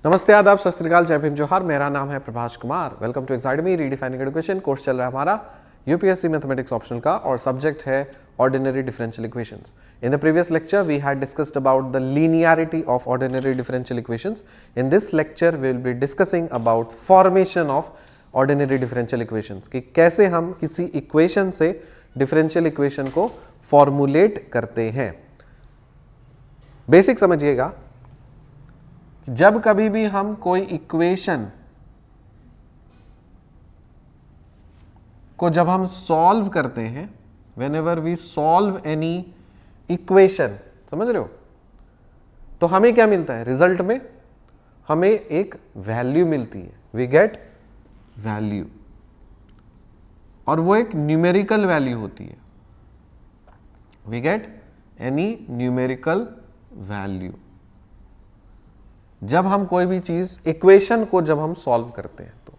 नमस्ते, आदाब, सत श्री अकाल, जय भीम, जोहार। मेरा नाम है Prabhash Kumar. Welcome to academy redefining education. Course चल रहा है हमारा यूपीएससी मैथमेटिक्स ऑप्शनल का और सब्जेक्ट है ordinary differential equations. In the previous lecture we had discussed about the linearity of ordinary differential equations. In this lecture we will be discussing about formation of ordinary differential equations, कि कैसे हम किसी equation से differential equation को formulate करते हैं। Basic समझिएगा, जब कभी भी हम कोई इक्वेशन को जब हम सॉल्व करते हैं, whenever we solve any equation, समझ रहे हो, तो हमें क्या मिलता है? रिजल्ट में हमें एक वैल्यू मिलती है, वी गेट वैल्यू, और वो एक न्यूमेरिकल वैल्यू होती है। We get any numerical value जब हम कोई भी चीज इक्वेशन को जब हम सॉल्व करते हैं तो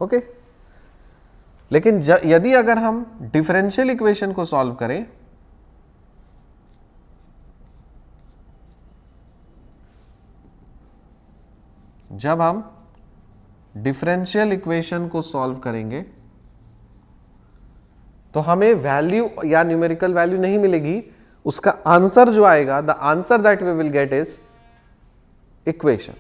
ओके। लेकिन यदि अगर हम डिफरेंशियल इक्वेशन को सॉल्व करें, जब हम डिफरेंशियल इक्वेशन को सॉल्व करेंगे तो हमें वैल्यू या न्यूमेरिकल वैल्यू नहीं मिलेगी। उसका आंसर जो आएगा, the answer that we will get is equation.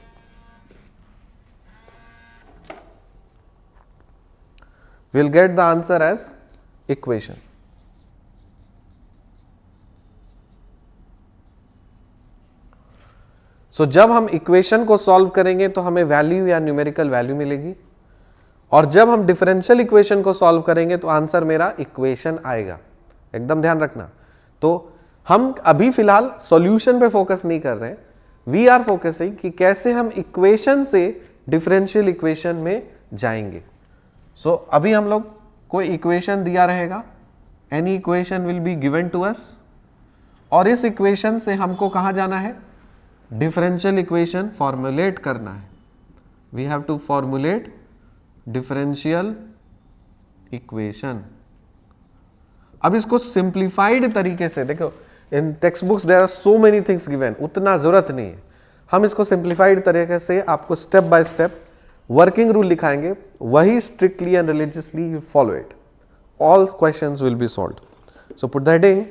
We'll get the answer as equation. So जब हम इक्वेशन को सॉल्व करेंगे तो हमें वैल्यू या न्यूमेरिकल वैल्यू मिलेगी, और जब हम डिफरेंशियल इक्वेशन को सॉल्व करेंगे तो आंसर मेरा इक्वेशन आएगा। एकदम ध्यान रखना। तो हम अभी फिलहाल सॉल्यूशन पे फोकस नहीं कर रहे हैं, वी आर फोकसिंग कि कैसे हम इक्वेशन से डिफरेंशियल इक्वेशन में जाएंगे। सो अभी हम लोग कोई इक्वेशन दिया रहेगा, any equation will be given to us, और इस इक्वेशन से हमको कहाँ जाना है? डिफरेंशियल इक्वेशन फॉर्मुलेट करना है। We have to formulate differential equation. अब इसको सिंप्लीफाइड तरीके से देखो, in text books there are so many things given, उतना जरूरत नहीं है। हम इसको सिंप्लीफाइड तरीके से आपको step by step working rule लिखाएंगे, वही strictly and religiously you follow it, all questions will be solved. So put the heading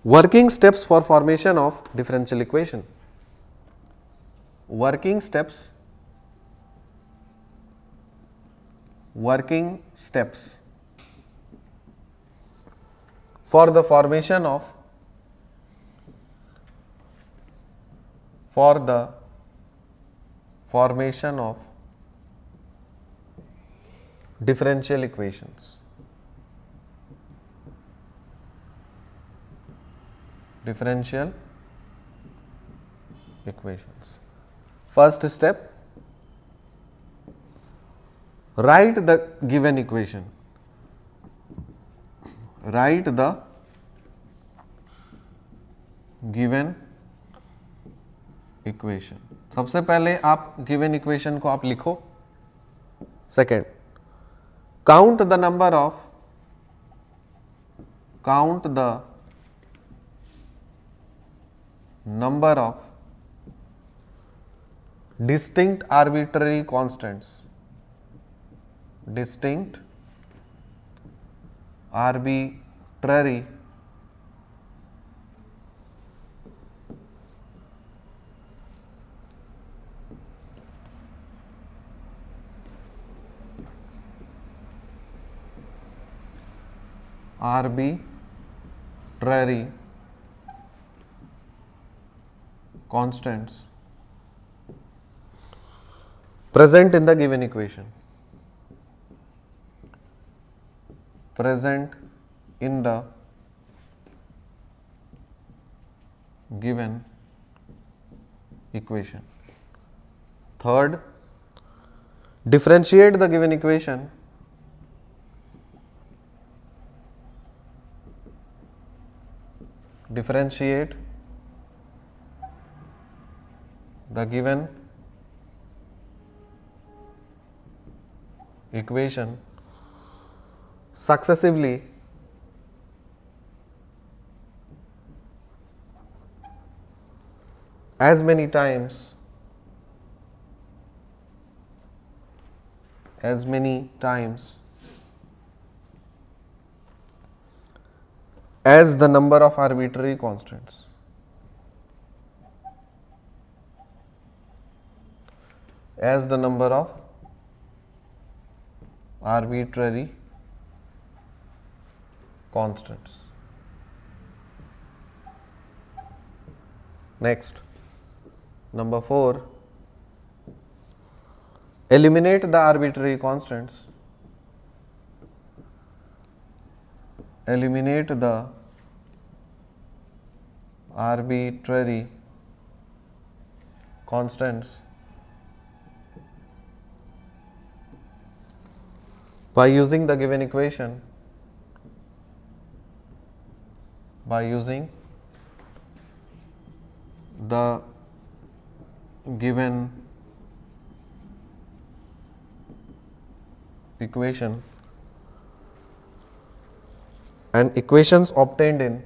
working steps for formation of differential equation. Working steps, working steps for the formation of differential equations. Differential equations. First step, write the given equation. Write the given equation. सबसे पहले आप given equation को आप लिखो। Second, count the number of distinct arbitrary constants. Distinct arbitrary constants present in the given equation. Present in the given equation. Third, differentiate the given equation differentiate the given equation successively as many times as many times as the number of arbitrary constants. As the number of arbitrary constants. Next, number 4, eliminate the arbitrary constants. Eliminate the arbitrary constants by using the given equation. By using the given equation and equations obtained in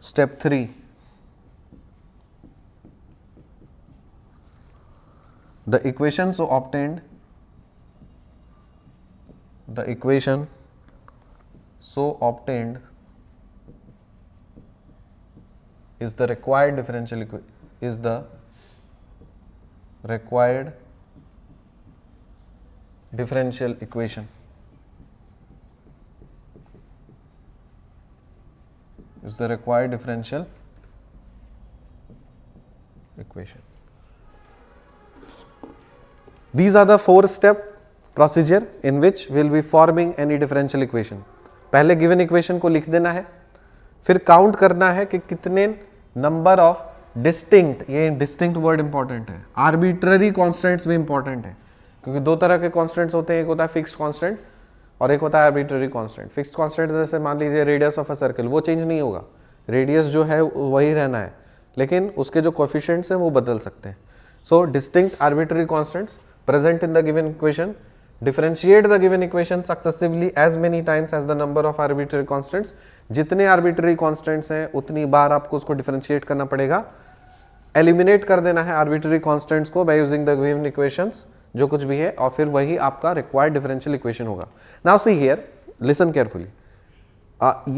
step 3. The equation so obtained is the required differential equation. Is the required differential equation. Is the required differential equation. These are the 4-step procedure in which we will be forming any differential equation. पहले given equation को लिख देना है, फिर count करना है कि कितने नंबर ऑफ डिस्टिंक्ट, ये डिस्टिंक्ट वर्ड इंपॉर्टेंट है, आर्बिट्ररी कॉन्स्टेंट्स भी इंपॉर्टेंट है, क्योंकि 2 तरह के कॉन्स्टेंट्स होते हैं, एक होता है फिक्स्ड कॉन्स्टेंट और एक होता है आर्बिट्ररी कॉन्स्टेंट. फिक्स्ड कॉन्स्टेंट जैसे मान लीजिए रेडियस ऑफ अ सर्कल, वो चेंज नहीं होगा, रेडियस जो है वही रहना है, लेकिन उसके जो कोएफिशिएंट्स हैं वो बदल सकते हैं. So distinct arbitrary constants present in the given equation, differentiate the given equation successively as many times as the number of arbitrary constants. जितने arbitrary constants हैं उतनी बार आपको उसको differentiate करना पड़ेगा, eliminate कर देना है arbitrary constants को by using the given equations, जो कुछ भी है, और फिर वही आपका required differential equation होगा. Now see here, listen carefully.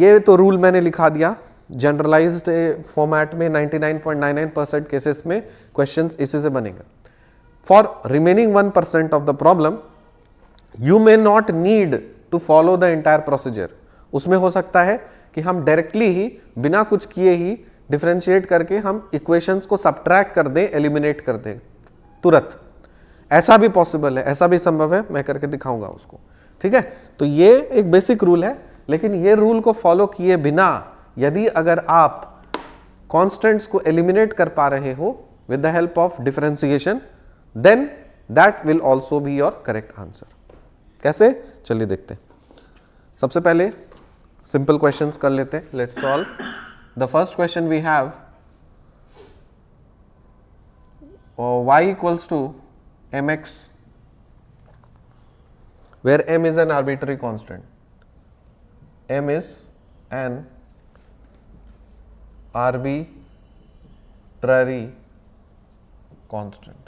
ये तो रूल मैंने लिखा दिया, जनरलाइज्ड फॉर्मेट में 99.99% केसेस में क्वेश्चंस इसी से बनेगा. For remaining 1% of the problem, you may not need to follow the entire procedure. उसमें हो सकता है कि हम डायरेक्टली ही बिना कुछ किए ही डिफरेंशिएट करके हम इक्वेशंस को सबट्रैक्ट कर दें, एलिमिनेट कर दें तुरंत. ऐसा भी पॉसिबल है, ऐसा भी संभव है, मैं करके दिखाऊंगा उसको. ठीक है, तो ये एक बेसिक रूल है, लेकिन ये रूल को फॉलो किए बिना यदि अगर आप कॉन्स्टेंट्स को एलिमिनेट कर पा रहे हो with the help of differentiation, then that will also be your correct answer. कैसे? चलिए देखते हैं. सबसे पहले सिंपल क्वेश्चंस कर लेते हैं. Let's solve. The first question we have, y equals to mx, where m is an arbitrary constant. M is an arbitrary constant.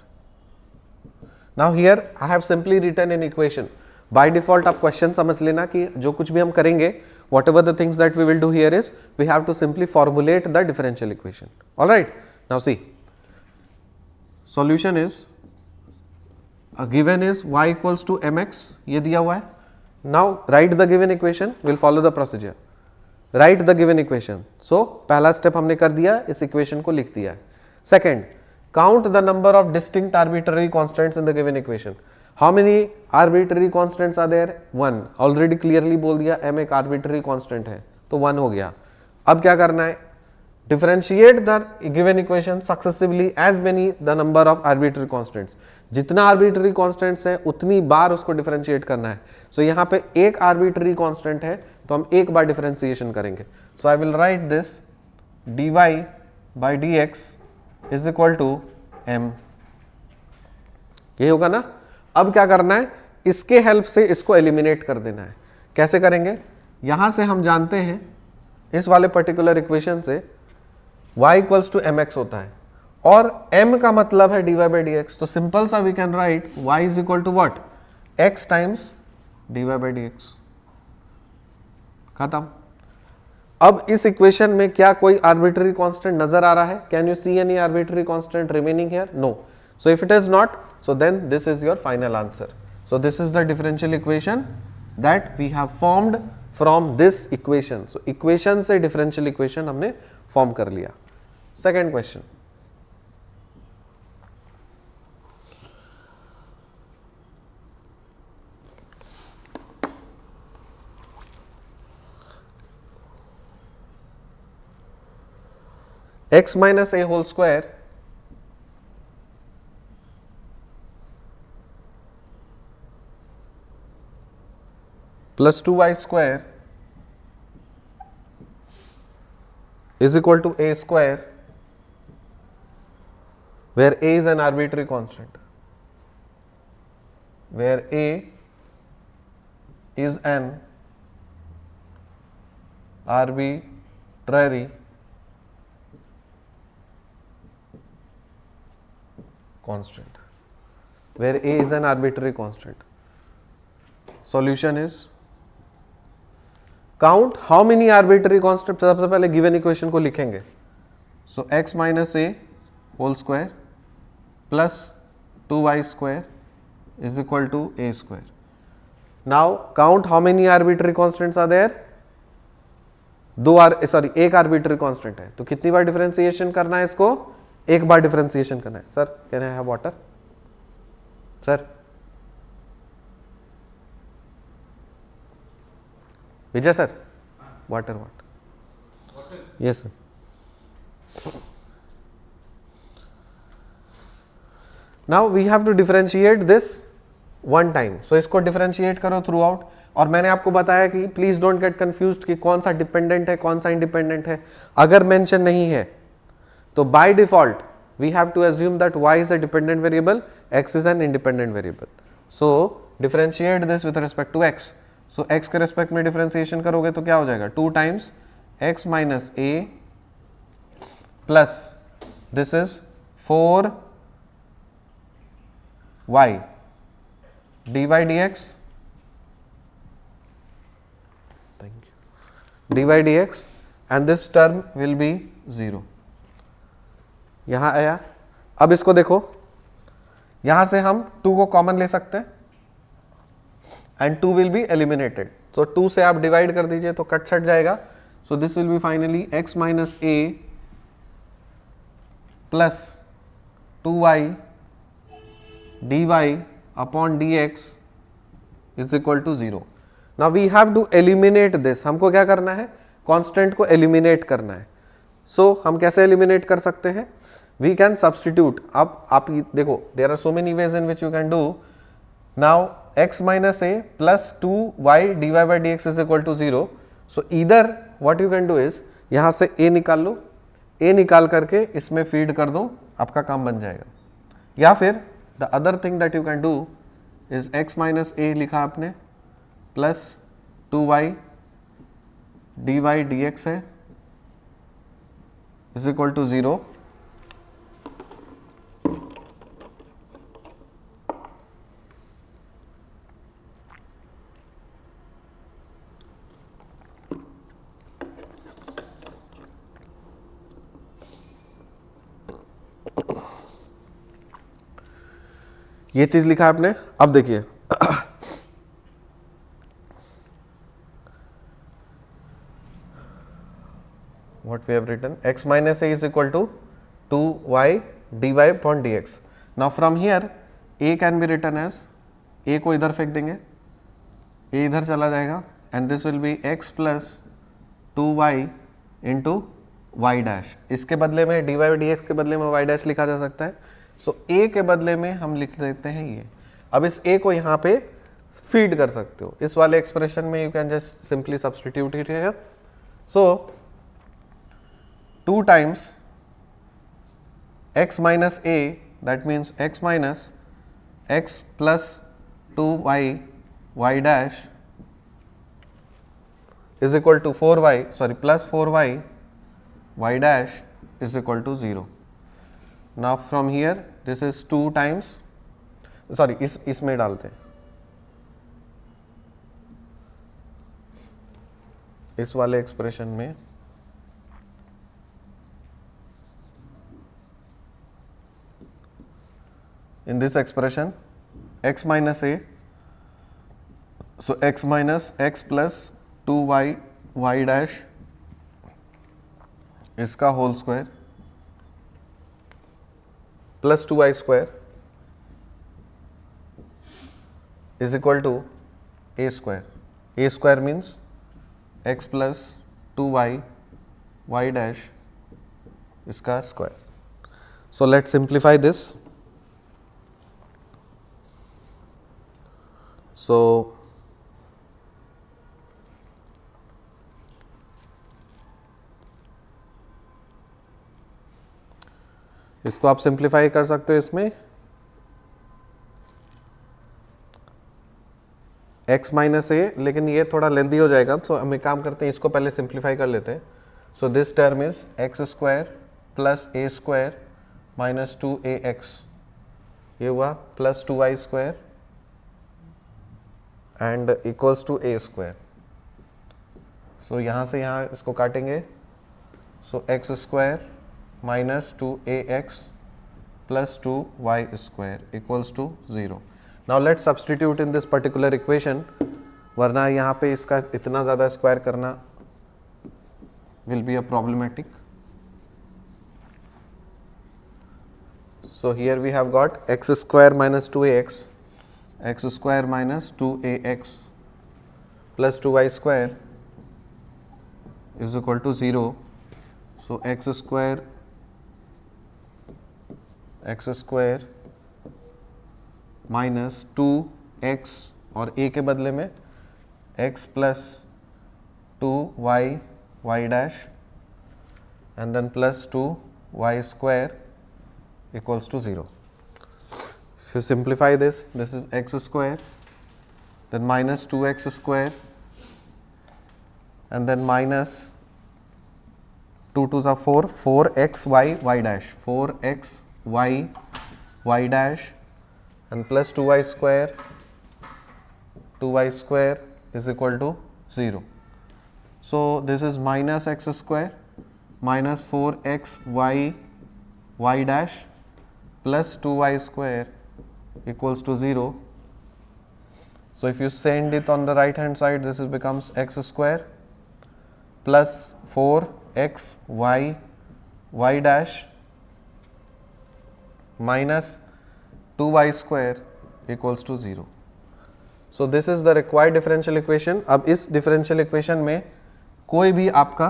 Now here I have simply written an equation. By default आप question समझ लेना कि जो कुछ भी हम करेंगे, whatever the things that we will do here is we have to simply formulate the differential equation. All right. Now see, solution is given is y equals to mx, ये दिया हुआ है. Now write the given equation. We'll follow the procedure. Write the given equation. So पहला step हमने कर दिया, इस equation को लिख दिया है. Second, count the number of distinct arbitrary constants in the given equation. How many arbitrary constants are there? 1. Already clearly बोल दिया m एक arbitrary constant है, तो 1 हो गया. अब क्या करना है? Differentiate the given equation successively as many the number of arbitrary constants. जितना arbitrary constants है उतनी बार उसको differentiate करना है. So यहाँ पे एक arbitrary constant है, तो हम एक बार differentiation करेंगे. So I will write this dy by dx is equal to m. ये होगा ना. अब क्या करना है, इसके हेल्प से इसको एलिमिनेट कर देना है. कैसे करेंगे? यहां से हम जानते हैं इस वाले पर्टिकुलर इक्वेशन से y इक्वल्स टू mx होता है और m का मतलब है dy by dx, तो सिंपल सा we can write y is equal to what, x times dy by dx। खत्म। अब इस इक्वेशन में क्या कोई आर्बिट्री कांस्टेंट नजर आ रहा है? Can you see any arbitrary constant remaining here? No. So if it is not, so then this is your final answer. So this is the differential equation that we have formed from this equation. So equation से differential equation हमने form कर लिया। Second question, x minus a whole square plus 2y square is equal to a square, where a is an arbitrary constant, where a is an arbitrary constant, where a is an arbitrary constant. Solution is, count how many arbitrary constants. सबसे पहले given equation को लिखेंगे। So x minus a whole square plus 2y square is equal to a square. Now count how many arbitrary constants are there? एक arbitrary constant है, तो कितनी बार differentiation करना है इसको? एक बार डिफरेंशिएशन करना है। Sir can I have water? Sir Vijay sir, water water. Yes sir. Now we have to differentiate this one time. So इसको डिफरेंशिएट करो थ्रू आउट। और मैंने आपको बताया कि प्लीज डोंट गेट कंफ्यूज्ड कि कौन सा डिपेंडेंट है कौन सा इंडिपेंडेंट है। अगर मेंशन नहीं है तो by default we have to assume that y is a dependent variable, x is an independent variable. So differentiate this with respect to x. So x के रेस्पेक्ट में डिफरेंशिएशन करोगे तो क्या हो जाएगा? 2 times x minus a plus this is 4y dy dx, dy dx and this term will be 0. यहां आया। अब इसको देखो, यहां से हम 2 को कॉमन ले सकते हैं एंड 2 विल बी एलिमिनेटेड। सो 2 से आप डिवाइड कर दीजिए तो कट छट जाएगा। So this will be finally x minus a plus 2y dy upon dx is equal to 0। Now we have to eliminate this. हमको क्या करना है? कांस्टेंट को एलिमिनेट करना है। सो हम कैसे एलिमिनेट कर सकते हैं? We can substitute. अब आप देखो, there are so many ways in which you can do. Now x minus a plus 2y dy by dx is equal to 0। So इधर what you can do is, यहां से a निकाल लो, a निकाल करके इसमें फीड कर दो, आपका काम बन जाएगा। या फिर the other thing that you can do is x minus a लिखा आपने प्लस 2y dy dx है इज इक्वल टू 0। ये चीज लिखा है आपने। अब देखिए what we have written, x minus a is equal to 2y dy upon dx. Now from here a can be written as, a को इधर फेंक देंगे, a इधर चला जाएगा and this will be x plus 2y into y dash. इसके बदले में dy by dx के बदले में y dash लिखा जा सकता है। सो a के बदले में हम लिख देते हैं ये। अब इस a को यहाँ पे फीड कर सकते हो इस वाले एक्सप्रेशन में। You can just simply substitute it here. So 2 times x minus a, that means x minus x plus 2y y dash is equal to 4y, sorry, plus 4y y dash is equal to 0. Now from here this is 2 times, sorry, इसमें डालते हैं, इस वाले expression में in this expression x minus a, so x minus x plus 2y y dash इसका whole square plus 2y square is equal to a square means x plus 2y y dash इसका square. So let's simplify this. So इसको आप simplify कर सकते हो इसमें x minus ए, लेकिन ये थोड़ा लेंथी हो जाएगा, तो हम एक काम करते हैं, इसको पहले सिंप्लीफाई कर लेते हैं. So this term is x square plus a square minus 2ax, ये हुआ plus 2y square and equals to a square. So यहाँ से यहाँ इसको काटेंगे, so x square minus 2ax plus 2y square equals to 0. Now let's substitute in this particular equation, वरना यहाँ पे इसका इतना ज़्यादा स्क्वायर करना will be a problematic. So here we have got x square minus 2ax, x square minus 2ax plus 2y square is equal to 0. So x square minus 2x और a के बदले में x plus 2y y dash and then plus 2y square equals to 0. If you simplify this, this is x square, then minus 2x square, and then minus 2 2s are 4, 4xy y dash, 4xy y dash, and plus 2y square is equal to 0. So this is minus x square minus 4xy y dash plus 2y square equals to 0. So if you send it on the right hand side, this is becomes x square plus 4xy y dash minus 2y square equals to 0. So this is the required differential equation. अब इस differential equation में कोई भी आपका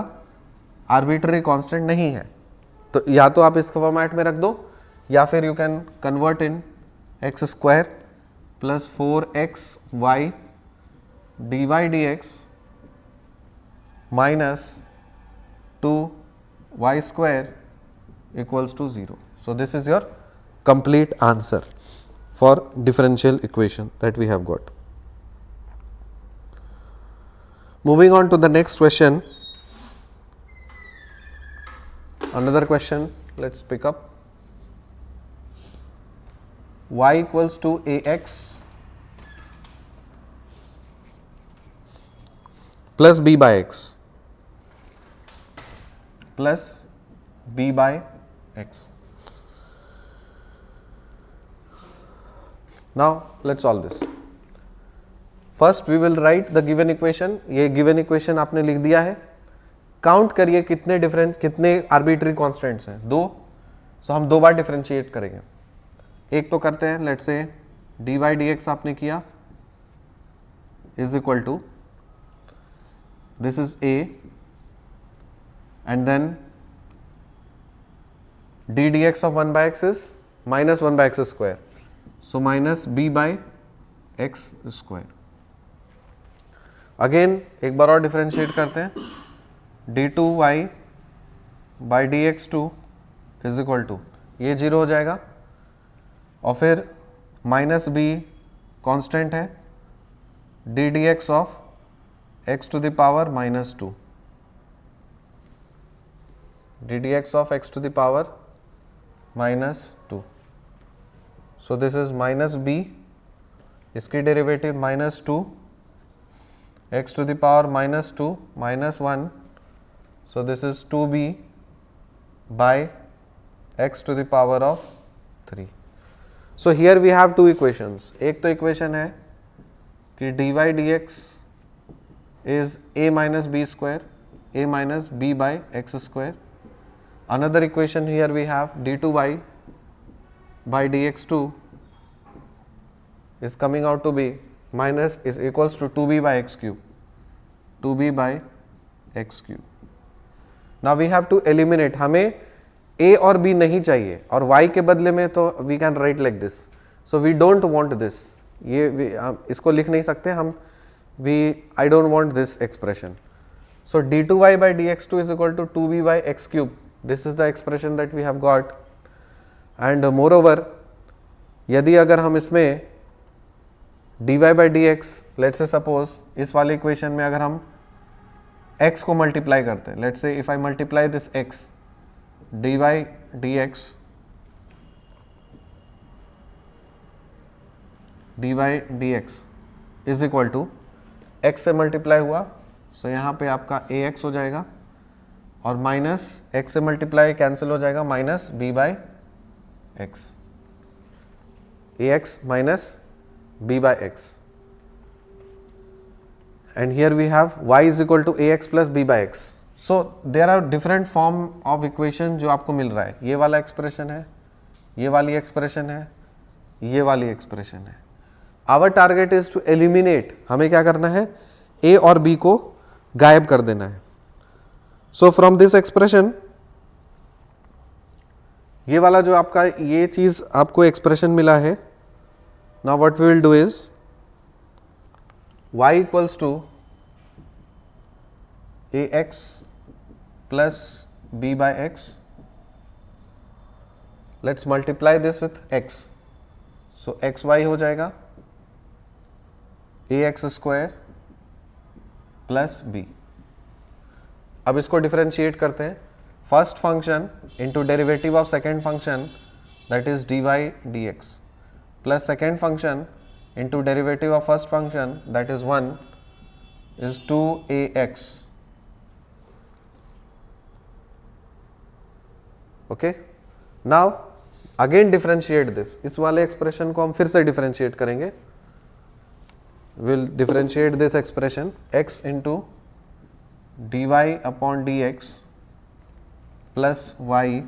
arbitrary constant नहीं है, तो या तो आप इस फॉर्मेट में रख दो, या फिर you can convert in x square plus 4xy dy dx minus 2y square equals to 0. So this is your complete answer for differential equation that we have got. Moving on to the next question. Another question, let's pick up. Y equals to ax plus b by x plus b by x. Now let's solve this. First we will write the given equation. ये given equation आपने लिख दिया है. Count करिए कितने arbitrary constants हैं, 2. सो हम 2 बार differentiate करेंगे. एक तो करते हैं, लेट्स से dy dx आपने किया is equal to, this is a and then d dx of 1 by x is minus 1 by x square. So minus b by x square. Again एक बार और डिफरेंशिएट करते हैं, d2y by dx2 is equal to, ये 0 हो जाएगा, और फिर minus b constant है, d dx of x to the power minus 2, ddx of x to the power minus 2. So this is minus b, इसकी derivative minus 2, x to the power minus 2 minus 1, so this is 2b by x to the power of 3. So here we have two equations. एक तो equation है कि dy dx is a minus b square, a minus b by x square. Another equation here we have d2y by dx2 is coming out to be minus is equals to 2b by x cube, 2b by x cube. Now we have to eliminate, हमें a और b नहीं चाहिए और y के बदले में तो we can write like this. So we don't want this. ये इसको लिख नहीं सकते हम, I don't want this expression. So d2y by dx2 is equal to 2b by x cube. This is the expression that we have got. And moreover, यदि अगर हम इसमें dy by dx, let's say suppose इस वाले equation में अगर हम x को मल्टीप्लाई करते हैं, let's say if I multiply this x, dy dx is equal to x से मल्टीप्लाई हुआ, सो यहाँ पे आपका ax हो जाएगा और माइनस x से मल्टीप्लाई कैंसिल हो जाएगा, minus b by x, ax minus b by x. And here we have y is equal to ax plus b by x. So there are different form of equation जो आपको मिल रहा है. ये वाला expression है, ये वाली एक्सप्रेशन है, ये वाली एक्सप्रेशन है. Our target is to eliminate. हमें क्या करना है, a और b को गायब कर देना है. So from this expression, ये वाला जो आपका ये चीज आपको एक्सप्रेशन मिला है. Now what we will do is y equals to ax plus b by x. Let's multiply this with x. So xy हो जाएगा ax square plus b. अब इसको डिफरेंशिएट करते हैं. First function into derivative of second function that is dy dx plus second function into derivative of first function that is 1 is 2ax. Okay, now again differentiate this. इस वाले expression को हम फिर से differentiate करेंगे. We'll differentiate this expression x into dy upon dx plus y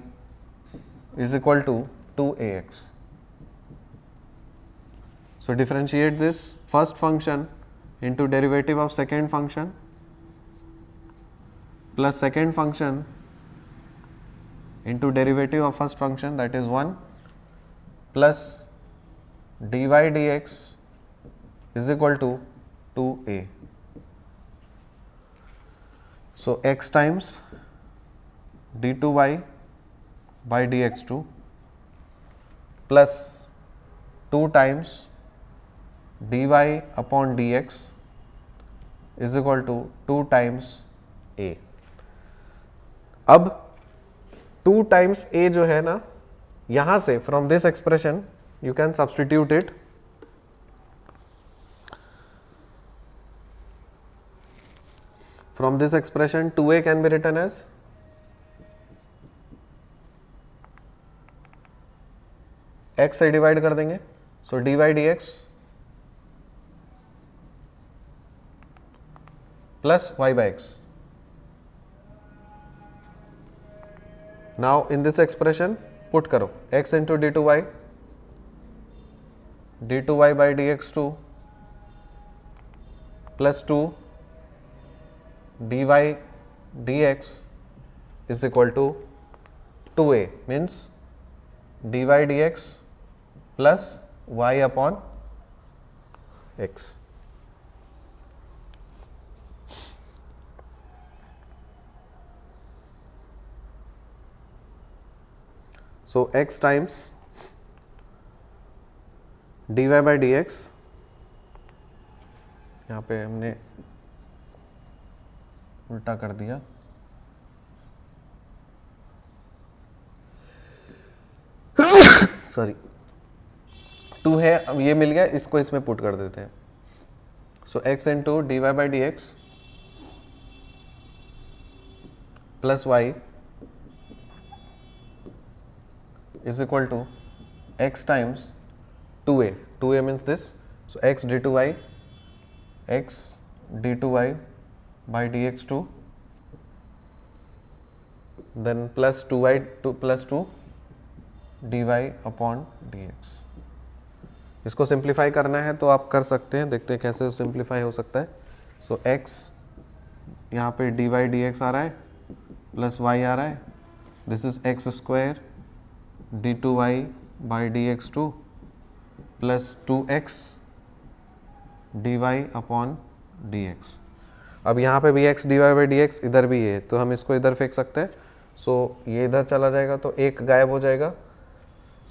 is equal to 2ax. So differentiate this first function into derivative of second function plus second function into derivative of first function that is 1 plus dy dx is equal to 2a. So x times d2y by dx2 plus 2 times dy upon dx is equal to 2 times a. अब 2 times a जो है ना, यहां से from this expression you can substitute it. From this expression 2a can be written as x से divide कर देंगे, so dy dx plus y by x. Now in this expression put करो x into d2y by dx2 plus 2 dy dx is equal to 2a, means dy dx plus y upon x. So x times dy by dx, यहाँ पे हमने उल्टा कर दिया, sorry 2 है, अब ये मिल गया, इसको इसमें पुट कर देते हैं। So x into d y by d x plus y is equal to x times 2a, 2a means this, so x d two y, x d two y by d x two, then plus 2y two plus 2 dy upon dx। इसको simplify करना है तो आप कर सकते हैं, देखते हैं कैसे सिंप्लीफाई हो सकता है। सो x यहाँ पे dy dx आ रहा है प्लस y आ रहा है, this is x square d two y by d x two plus 2x dy upon dx। अब यहाँ पे भी x dy by d x, इधर भी है तो हम इसको इधर फेंक सकते हैं। सो ये इधर चला जाएगा तो एक गायब हो जाएगा।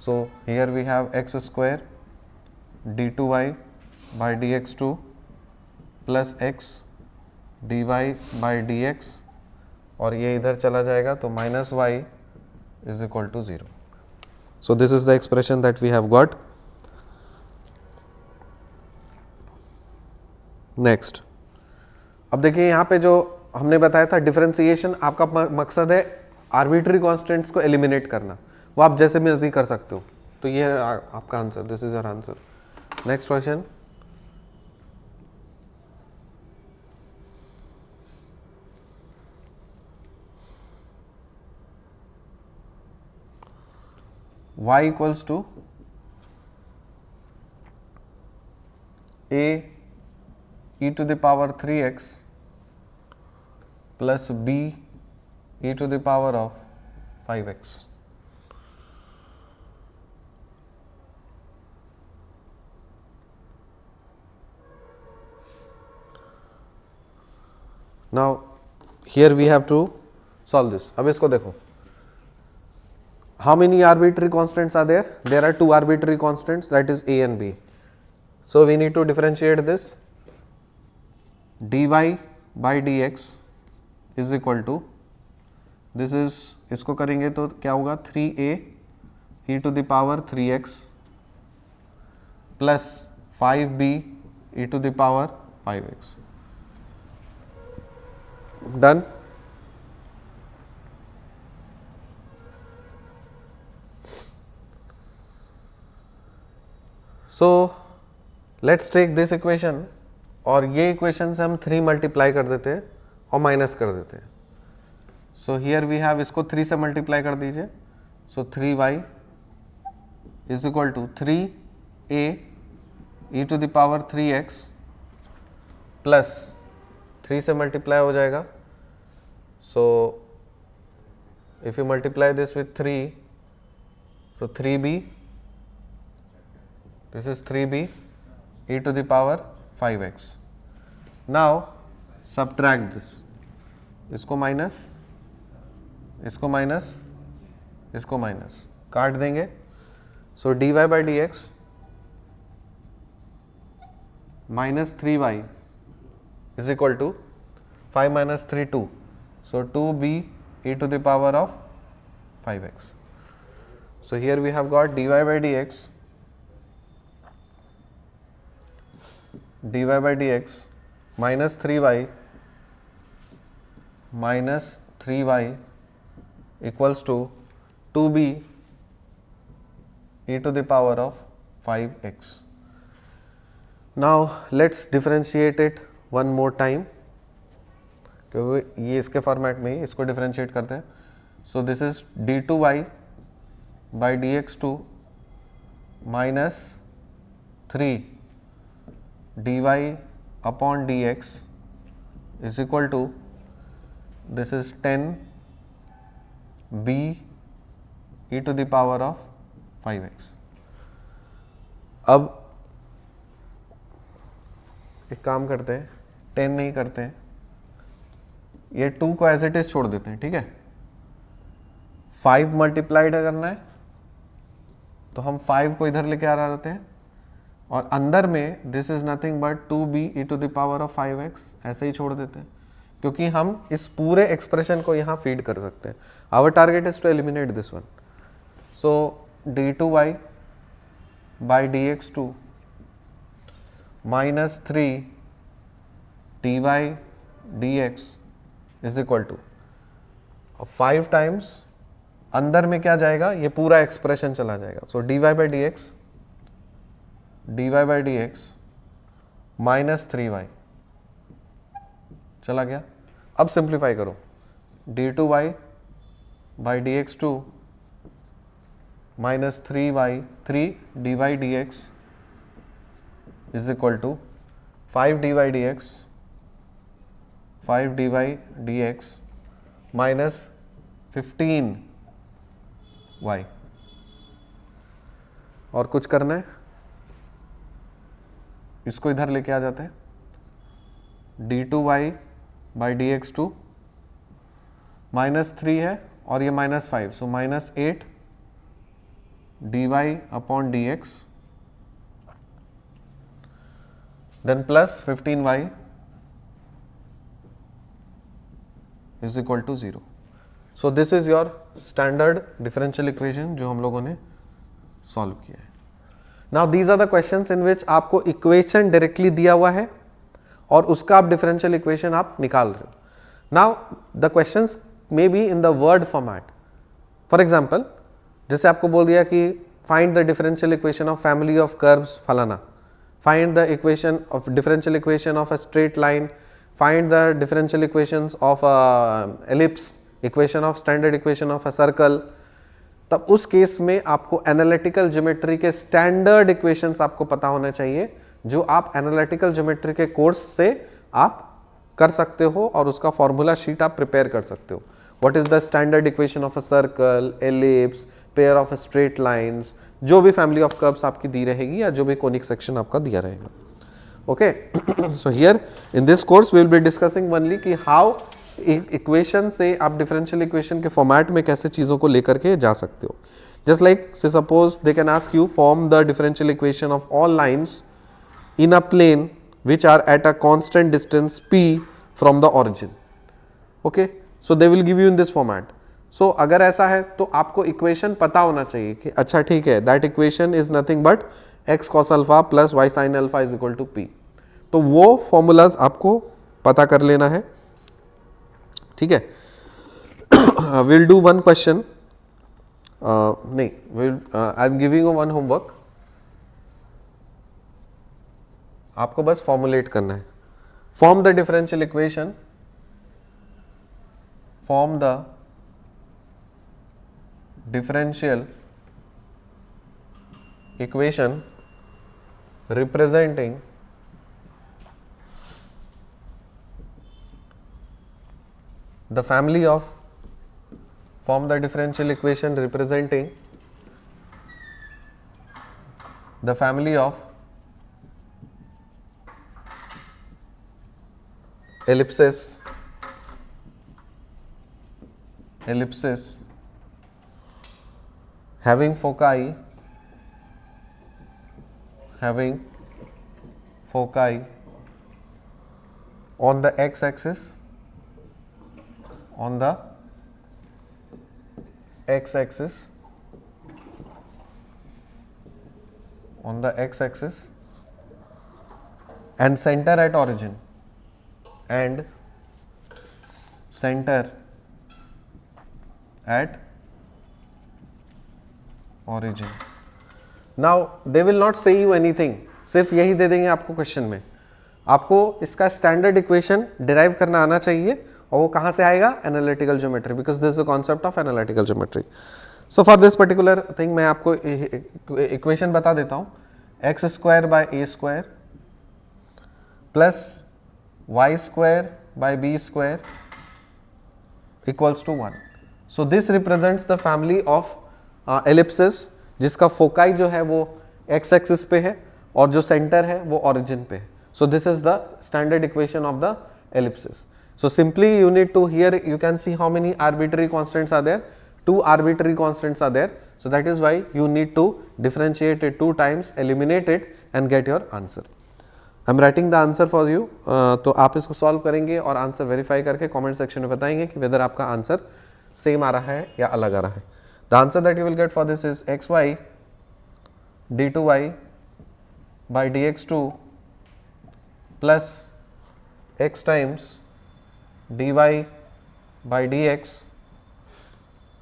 So here we have x square d two y by d x two plus x d y by d x, और ये इधर चला जाएगा तो minus y is equal to 0। So this is the expression that we have got. Next, अब देखिए यहाँ पे जो हमने बताया था डिफरेंशिएशन, आपका मकसद है आर्बिट्री कॉन्स्टेंट्स को एलिमिनेट करना, वो आप जैसे मर्जी कर सकते हो। तो ये है आपका answer, this is your answer. Next question, y equals to a e to the power 3x plus b e to the power of 5x। Now here we have to solve this। अब इसको देखो, how many arbitrary constants are there? There are 2 arbitrary constants, that is a and b. So we need to differentiate this। dy by dx is equal to, this is, इसको करेंगे तो क्या होगा 3a e to the power 3x plus 5b e to the power 5x। Done। So let's take this equation, और ये equation से हम 3 multiply कर देते हैं और माइनस कर देते हैं। सो हियर वी हैव, इसको 3 से मल्टीप्लाई कर दीजिए। So 3y is equal to 3a e to the power 3x plus 3 से मल्टीप्लाई हो जाएगा। So if you multiply this with 3, so 3b, this is 3b e to the power 5x। Now subtract this, इसको minus, इसको minus, इसको minus, काट देंगे। So dy by d x minus 3y is equal to 5 minus 3 2, so 2b e to the power of 5x। So here we have got dy by dx, dy by dx minus 3y minus 3y equals to 2b e to the power of 5x। Now let's differentiate it one more time, क्योंकि ये इसके format में ही इसको differentiate करते हैं। So this is d2y by d x two minus 3 dy upon dx is equal to, this is 10b e to the power of 5x। अब एक काम करते हैं, 10 नहीं करते हैं, ये 2 को एज इट इज छोड़ देते हैं, ठीक है। 5 मल्टीप्लाइड करना है तो हम 5 को इधर लेके आ जाते हैं, और अंदर में this is nothing but 2b e to the power of 5x, ऐसे ही छोड़ देते हैं। क्योंकि हम इस पूरे एक्सप्रेशन को यहाँ फीड कर सकते हैं. Our target is to eliminate this one. So d2y by dx2 minus 3 dy dx is equal to 5 times अंदर में क्या जाएगा, ये पूरा एक्सप्रेशन चला जाएगा. So dy by dx minus 3y चला गया. अब सिंप्लीफाई करो. d2y by dx2 minus 3y 3 dy dx is equal to 5 dy dx minus 15y. और कुछ करना है, इसको इधर लेके आ जाते हैं. d2y by dx2 माइनस 3 है और ये minus 5, so minus 8 dy upon dx then plus 15y is equal to 0. So this is your standard differential equation जो हम लोगों ने सॉल्व किया है. Now these are the questions in which आपको इक्वेशन डायरेक्टली दिया हुआ है और उसका आप डिफरेंशियल इक्वेशन आप निकाल रहे हो. Now the questions may be in the word format. For example, जैसे आपको बोल दिया कि find the differential equation of family of curves फलाना, find the equation of differential equation of a straight line, find the differential equations of ellipse, equation of standard equation of a circle. तब उस case में आपको analytical geometry के standard equations आपको पता होने चाहिए, जो आप एनालिटिकल ज्योमेट्री के कोर्स से आप कर सकते हो और उसका फॉर्मूला शीट आप प्रिपेयर कर सकते हो. What is the standard equation of a circle, ellipse, pair of straight lines, जो भी फैमिली ऑफ कर्व्स आपकी दी रहेगी या जो भी कोनिक सेक्शन आपका दिया रहेगा. Okay, so here in this course we will be discussing only कि हाउ इक्वेशन से आप डिफरेंशियल इक्वेशन के फॉर्मेट में कैसे चीज़ों को लेकर के जा सकते हो. जस्ट लाइक से suppose they can ask you form the differential equation of all lines in a plane which are at a constant distance p from the origin. Okay, so they will give you in this format. So अगर ऐसा है तो आपको equation पता होना चाहिए कि अच्छा ठीक है, that equation is nothing but x cos alpha plus y sin alpha is equal to p. तो वो फॉर्मूलाज आपको पता कर लेना है. ठीक है, we'll do one question. नहीं, I'm giving you one homework. आपको बस फॉर्मुलेट करना है. Form the differential equation, form the differential equation representing the family of, form the differential equation representing the family of ellipses having foci on the x-axis, on the x-axis and center at origin, and center at origin. Now they will not say you anything, सिर्फ यही दे देंगे आपको question में. आपको इसका standard equation derive करना आना चाहिए, और वो कहाँ से आएगा, analytical geometry, because this is the concept of analytical geometry. So for this particular thing मैं आपको इक्वेशन बता देता हूँ. X square by A square plus y square by b square equals to 1. So this represents the family of ellipses जिसका foci जो है वो x axis पे है और जो सेंटर है वो origin पे है. So this is the standard equation of the ellipses. So simply you need to, here you can see how many arbitrary constants are there. 2 arbitrary constants are there. So that is why you need to differentiate it 2 times, eliminate it and get your answer. I am writing the answer for you, तो आप इसको solve करेंगे और answer verify करके comment section में बताएंगे कि weather आपका आंसर सेम आ रहा है या अलग आ रहा है. The answer that you will get for this is xy d2y by dx2 plus x times dy by dx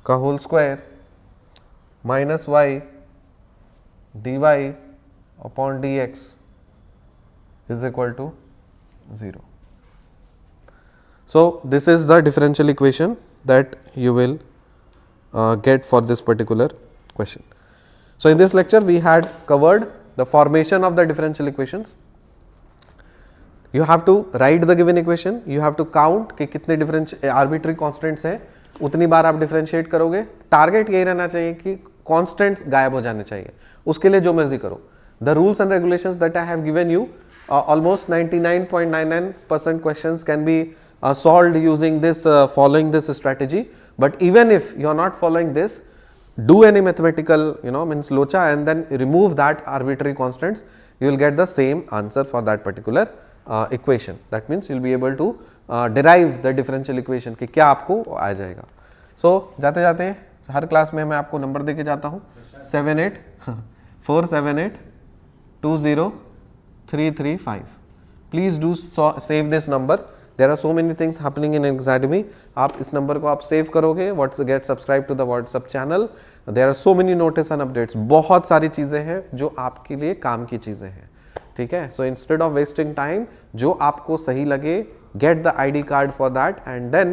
का whole square minus y dy upon dx is equal to 0. So this is the differential equation that you will get for this particular question. So in this lecture we had covered the formation of the differential equations. You have to write the given equation, you have to count कि कितने differential arbitrary constants हैं, उतनी बार आप differentiate करोगे. Target यही रहना चाहिए कि constants गायब हो जाने चाहिए, उसके लिए जो मर्जी करो. The rules and regulations that I have given you, almost 99.99% questions can be solved using this, following this strategy. But even if you are not following this, do any mathematical, means locha, and then remove that arbitrary constants, you will get the same answer for that particular equation. That means you will be able to derive the differential equation कि क्या आपको आ जाएगा. So जाते जाते हर class में मैं आपको number दे के जाता हूँ 7847820335. Please do save this number. There are so many things happening in Exademy. आप इस नंबर को आप सेव करोगे, get subscribe to the WhatsApp channel. There are so many notice and updates. बहुत सारी चीज़ें हैं जो आपके लिए काम की चीज़ें हैं, ठीक है. So instead of wasting time, जो आपको सही लगे, get the ID card for that and then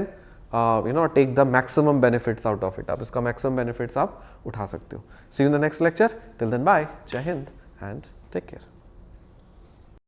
take the maximum benefits out of it. आप इसका maximum benefits आप उठा सकते हो. See you in the next lecture. Till then, bye. Jai Hind and take care.